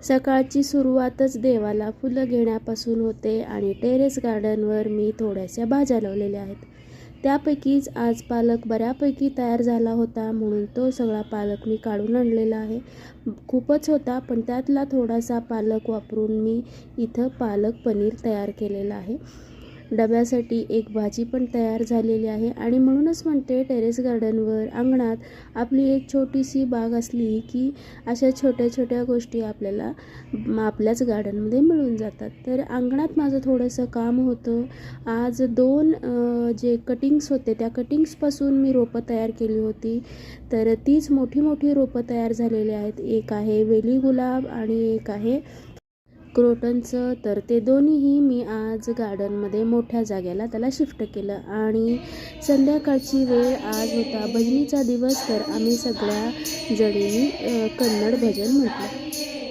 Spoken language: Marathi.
सकाळची सुरुवातच देवाला फुलं घेण्यापासून होते आणि टेरेस गार्डनवर मी थोड्याशा भाज्या लावलेल्या आहेत. त्यापैकीच आज पालक बऱ्यापैकी तयार झाला होता, म्हणून तो सगळा पालक मी काढून आणलेला आहे. खूपच होता, पण त्यातला थोडासा पालक वापरून मी इथं पालक पनीर तयार केलेलं आहे. डब्यासाठी एक भाजी पण तयार झालेली आहे आणि म्हणूनच म्हणते टेरेस गार्डनवर अंगणात आपली एक छोटीशी बाग असली की अशा छोट्या छोट्या गोष्टी आपल्याला आपल्याच गार्डनमध्ये मिळून जातात. तर अंगणात माझं थोडंसं काम होतं. आज 2 जे कटिंग्स होते त्या कटिंग्सपासून मी रोपं तयार केली होती. तर तीच मोठी मोठी रोपं तयार झालेली आहेत. एक आहे वेली गुलाब आणि एक आहे क्रोटनचं. तर ते दोन्हीही मी आज गार्डनमध्ये मोठ्या जागेला त्याला शिफ्ट केलं. आणि संध्याकाळची वेळ आज होता, भजनीचा दिवस. तर आम्ही सगळ्या जणींनी कन्नड भजन म्हटलं.